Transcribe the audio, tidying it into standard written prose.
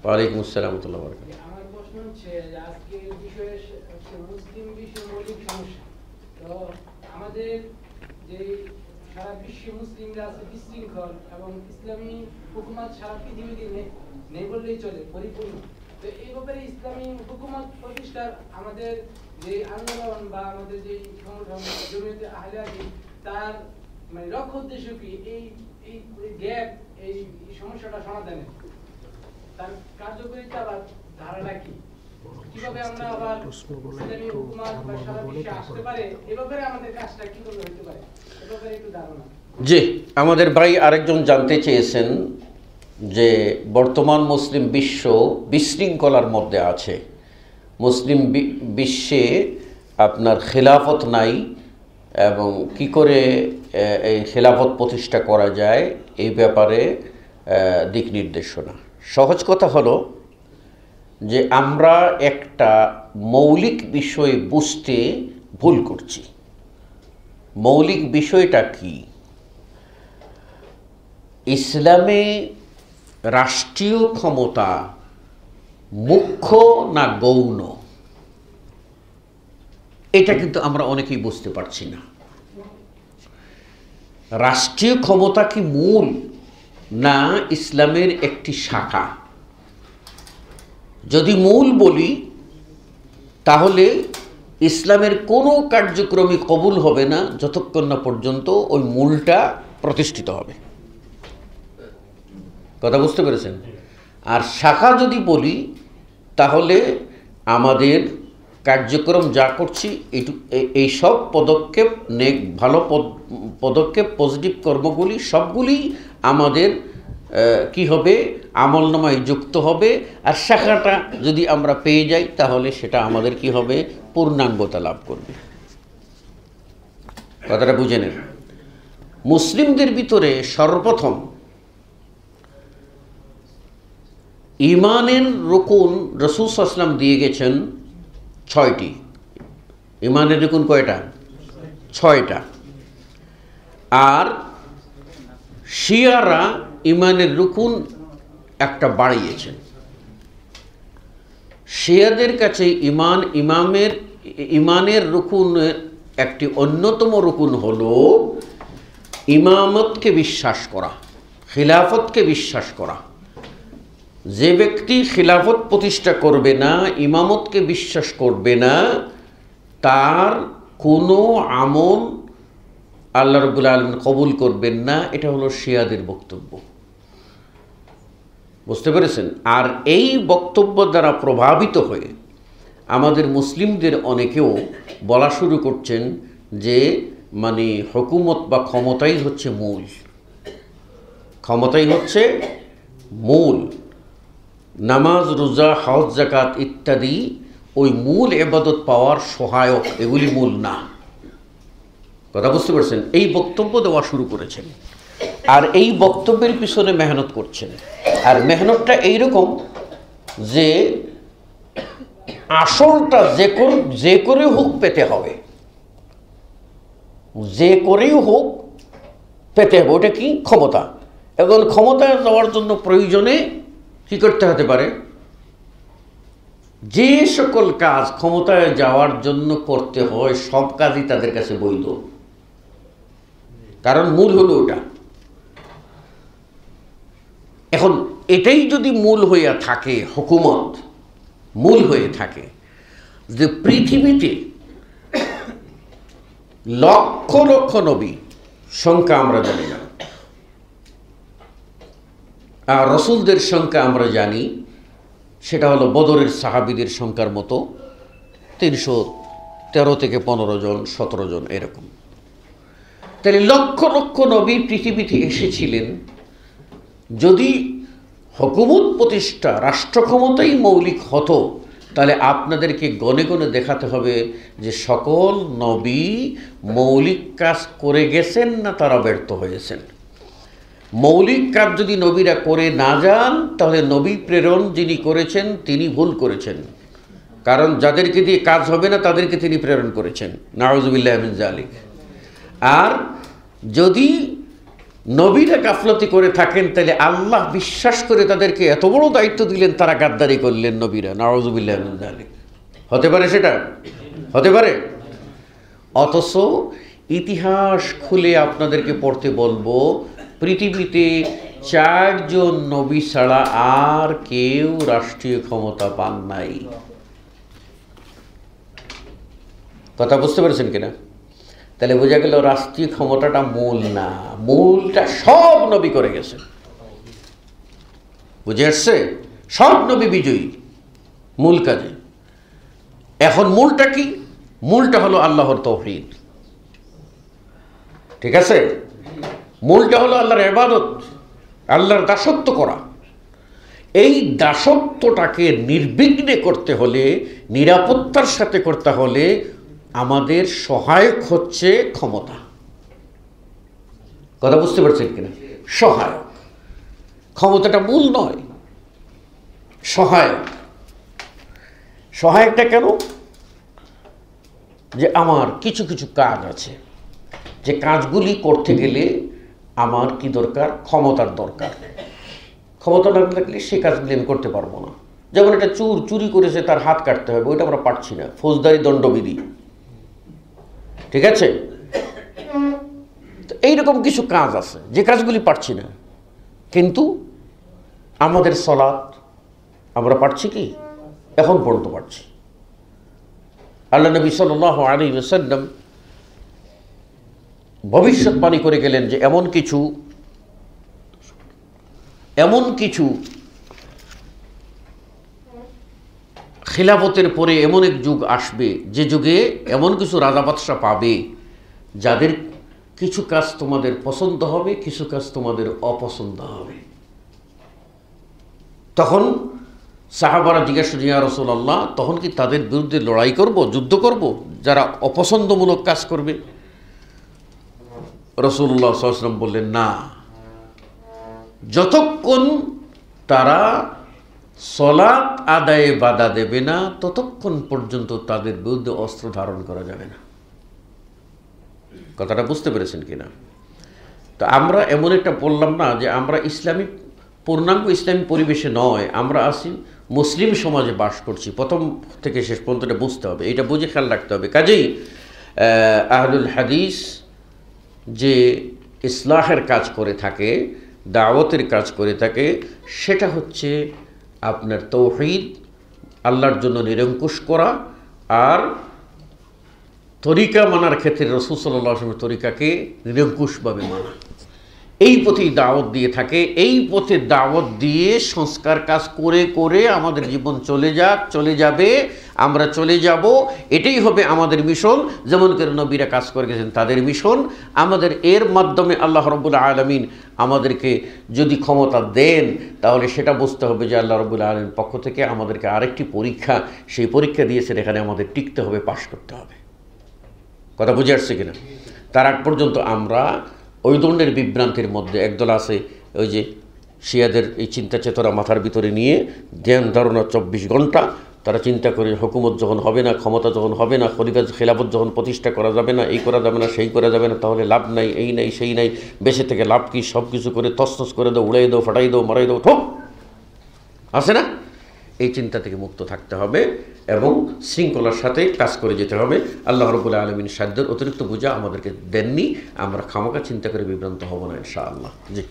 ওয়ালাইকুম আসসালাম ওয়া রাহমাতুল্লাহি ওয়া বারাকাতুহু। আমার প্রশ্ন হচ্ছে যে আজকের বিষয় হচ্ছে মুসলিম বিশ্বের মৌলিক সমস্যা। তো আমাদের যে সারা বিশ্বে মুসলিমরা আছে বিশৃঙ্খল এবং ইসলামী হুকুমত সারা পৃথিবীতে নেই বললেই চলে, পরিপূর্ণ। তো এই ব্যাপারে ইসলামী হুকুমত প্রতিষ্ঠার আমাদের যে আন্দোলন বা আমাদের যে সংগঠন জমিয়তে আহলে হাদিস, তার মানে লক্ষ্য উদ্দেশ্য কি? এই এই গ্যাপ, এই সমস্যাটা সমাধানে তার কার্যকারিতা বা ধারণা কি? কিভাবে আমরা আবার ইসলামী হুকুমত বা সারা বিশ্বে আসতে পারে, এই ব্যাপারে আমাদের কাজটা কিভাবে হতে পারে, এই ব্যাপারে একটু ধারণা। জি, আমাদের ভাই আরেকজন জানতে চেয়েছেন যে বর্তমান মুসলিম বিশ্ব বিশৃঙ্খলার মধ্যে আছে। মুসলিম বিশ্বে আপনার খেলাফত নাই এবং কি করে এই খেলাফত প্রতিষ্ঠা করা যায় এই ব্যাপারে দিক নির্দেশনা। সহজ কথা হলো যে আমরা একটা মৌলিক বিষয় বুঝতে ভুল করছি। মৌলিক বিষয়টা কি? ইসলামে রাষ্ট্রীয় ক্ষমতা মুখ্য না গৌণ, এটা কিন্তু আমরা অনেকেই বুঝতে পারছি না। রাষ্ট্রীয় ক্ষমতা কি মূল না ইসলামের একটি শাখা? যদি মূল বলি তাহলে ইসলামের কোনো কার্যক্রমই কবুল হবে না যতক্ষণ না পর্যন্ত ওই মূলটা প্রতিষ্ঠিত হবে। কথা বুঝতে পেরেছেন? আর শাখা যদি বলি তাহলে আমাদের কার্যক্রম যা করছি এই সব পদক্ষেপ, ভালো পদক্ষেপ, পজিটিভ কর্মগুলি সবগুলি আমাদের কি হবে? আমলনামায় যুক্ত হবে। আর শাখাটা যদি আমরা পেয়ে যাই তাহলে সেটা আমাদের কি হবে? পূর্ণাঙ্গতা লাভ করবে। কথাটা বুঝে নেন। মুসলিমদের ভিতরে সর্বপ্রথম ইমানের রুকুন রাসূল সাল্লাল্লাহু আলাইহি ওয়াসাল্লাম দিয়ে গেছেন 6টি। ইমানের রুকুন কয়টা? 6টা। আর শিয়ারা ইমানের রুকুন একটা বাড়িয়েছেন। শিয়াদের কাছে ইমানের রুকুনের একটি অন্যতম রুকুন হলো ইমামতকে বিশ্বাস করা, খিলাফতকে বিশ্বাস করা। যে ব্যক্তি খিলাফত প্রতিষ্ঠা করবে না, ইমামতকে বিশ্বাস করবে না, তার কোনো আমল আল্লাহ রাব্বুল আলামিন কবুল করবেন না। এটা হলো শিয়াদের বক্তব্য। বুঝতে পেরেছেন? আর এই বক্তব্য দ্বারা প্রভাবিত হয়ে আমাদের মুসলিমদের অনেকেও বলা শুরু করছেন যে মানে হুকুমত বা ক্ষমতাই হচ্ছে মূল, ক্ষমতাই হচ্ছে মূল। নামাজ, রোজা, হজ, যাকাত ইত্যাদি ওই মূল ইবাদত পাওয়ার সহায়ক, এগুলি মূল না। কথা বুঝতে পারছেন? এই বক্তব্য দেওয়া শুরু করেছেন আর এই বক্তব্যের পিছনে মেহনত করছেন। আর মেহনতটা এইরকম যে আসলটা যে করে হোক পেতে হবে, যে করেই হোক পেতে হবে। ওটা কি? ক্ষমতা। এখন ক্ষমতায় যাওয়ার জন্য প্রয়োজনে কি করতে হতে পারে? যে সকল কাজ ক্ষমতায় যাওয়ার জন্য করতে হয় সব কাজই তাদের কাছে বৈধ, কারণ মূল হলো ওটা। এখন এটাই যদি মূল হইয়া থাকে, হুকুমত মূল হয়ে থাকে, যে পৃথিবীতে লক্ষ লক্ষ নবী, সংখ্যা আমরা জানি না, আর রসুলদের সংখ্যা আমরা জানি, সেটা হলো বদরের সাহাবীদের সংখ্যার মতো 313 থেকে 15 জন, 17 জন এরকম। তাহলে লক্ষ লক্ষ নবী পৃথিবীতে এসেছিলেন। যদি হুকুমত প্রতিষ্ঠা, রাষ্ট্র ক্ষমতাই মৌলিক হতো, তাহলে আপনাদেরকে গণে গণে দেখাতে হবে যে সকল নবী মৌলিক কাজ করে গেছেন না তারা ব্যর্থ হয়েছেন। মৌলিক কাজ যদি নবীরা করে না যান তাহলে নবী প্রেরণ যিনি করেছেন তিনি ভুল করেছেন, কারণ যাদেরকে দিয়ে কাজ হবে না তাদেরকে তিনি প্রেরণ করেছেন। নাউযুবিল্লাহি মিন যালিক। আর যদি নবীরা গাফলতি করে থাকেন, তাহলে আল্লাহ বিশ্বাস করে তাদেরকে এত বড় দায়িত্ব দিলেন, তারা গাদ্দারি করলেন নবীরা, নাউযুবিল্লাহ মিন যালিক। হতে পারে সেটা? হতে পারে। অথচ ইতিহাস খুলে আপনাদেরকে পড়তে বলবো, পৃথিবীতে 4 জন নবী ছাড়া আর কেউ রাষ্ট্রীয় ক্ষমতা পান নাই। কথা বুঝতে পেরেছেন কিনা? তাহলে বোঝা গেল রাষ্ট্রীয় ক্ষমতাটা মূল না, মূলটা সব নবী করে গেছে। বুঝে আসছে? সব নবী বিজয়ী মূল কাজে। এখন মূলটা কি? মূলটা হলো আল্লাহর তাওহীদ। ঠিক আছে? মূলটা হলো আল্লাহর ইবাদত, আল্লাহর দাসত্ব করা। এই দাসত্বটাকে নির্বিঘ্নে করতে হলে, নিরাপত্তার সাথে করতে হলে আমাদের সহায়ক হচ্ছে ক্ষমতা। কথা বুঝতে পারছেন কিনা? সহায়ক। ক্ষমতাটা মূল নয়, সহায়ক। সহায়কটা কেন? যে আমার কিছু কিছু কাজ আছে, যে কাজগুলি করতে গেলে আমার কি দরকার? ক্ষমতার দরকার। ক্ষমতা না থাকলে সে কাজগুলি আমি করতে পারবো না। যেমন একটা চুরি করেছে, তার হাত কাটতে হবে, ওইটা আমরা পারছি না, ফৌজদারি দণ্ডবিধি। ঠিক আছে? তো এইরকম কিছু কাজ আছে যে কাজগুলি পারছি না, কিন্তু আমাদের সালাত আমরা পারছি কি? এখন পর্যন্ত পারছি। আল্লাহ নবী সাল্লাল্লাহু আলাইহি ওয়াসাল্লাম ভবিষ্যৎবাণী করে গেলেন যে এমন কিছু খিলাফতের পরে এমন এক যুগ আসবে, যে যুগে এমন কিছু রাজা বাদশা পাবে যাদের কিছু কাজ তোমাদের পছন্দ হবে, কিছু কাজ তোমাদের অপছন্দ হবে। তখন সাহাবারা জিজ্ঞাসা করলেন, ইয়া রাসূলুল্লাহ, তখন কি তাদের বিরুদ্ধে লড়াই করব, যুদ্ধ করব, যারা অপছন্দমূলক কাজ করবে? রাসূলুল্লাহ সাল্লাল্লাহু আলাইহি ওয়াসাল্লাম বললেন, না, যতক্ষণ তারা সালাত আদায়ে বাধা দেবে না, ততক্ষণ পর্যন্ত তাদের বিরুদ্ধে অস্ত্র ধারণ করা যাবে না। কথাটা বুঝতে পেরেছেন কিনা? তো আমরা এমন একটা বললাম না যে আমরা পূর্ণাঙ্গ ইসলামী পরিবেশে নয়, আমরা আছি মুসলিম সমাজে বাস করছি। প্রথম থেকে শেষ পর্যন্ত এটা বুঝতে হবে, এটা বুঝে খেয়াল রাখতে হবে। কাজেই আহলুল হাদিস যে ইসলাহের কাজ করে থাকে, দাওয়াতের কাজ করে থাকে, সেটা হচ্ছে আপনার তাওহীদ, আল্লাহর জন্য নিরঙ্কুশ করা, আর তরিকা মানার ক্ষেত্রে রাসূল সাল্লাল্লাহু আলাইহি ওয়াসাল্লামের তরিকাকে নিরঙ্কুশভাবে মানা। এই পথেই দাওয়াত দিয়ে থাকে। এই পথে দাওয়াত দিয়ে সংস্কার কাজ করে করে আমাদের জীবন চলে যাবে, আমরা চলে যাব। এটাই হবে আমাদের মিশন। যেমন করে নবীরা কাজ করে গেছেন, তাদের মিশন। আমাদের এর মাধ্যমে আল্লাহ রাব্বুল আলামিন আমাদেরকে যদি ক্ষমতা দেন, তাহলে সেটা বুঝতে হবে যে আল্লাহ রাব্বুল আলামিনের পক্ষ থেকে আমাদেরকে আরেকটি পরীক্ষা, সেই পরীক্ষা দিয়েছেন, এখানে আমাদের টিকতে হবে, পাশ করতে হবে। কথা বুঝে আসছে কিনা? তার আগ পর্যন্ত আমরা ওই ধরনের বিভ্রান্তির মধ্যে, একদল আছে ওই যে শিয়াদের এই চিন্তা চেতনা মাথার ভিতরে নিয়ে ধ্যান ধারণা 24 ঘন্টা তারা চিন্তা করে, হুকুমত যখন হবে না, ক্ষমতা যখন হবে না, খেলাফত যখন প্রতিষ্ঠা করা যাবে না, এই করা যাবে না, সেই করা যাবে না, তাহলে লাভ নাই, এই নাই, সেই নাই, বেঁচে থেকে লাভ কি? সব কিছু করে তছনছ করে দাও, উড়াই দাও, ফাটাই দাও, মারাই দাও, ঠোক আছে না? এই চিন্তা থেকে মুক্ত থাকতে হবে এবং শৃঙ্খলার সাথে কাজ করে যেতে হবে। আল্লাহ রাব্বুল আলামিন সাধ্যের অতিরিক্ত বোঝা আমাদেরকে দেননি, আমরা খামোকা চিন্তা করে বিভ্রান্ত হব না ইনশাআল্লাহ। জি।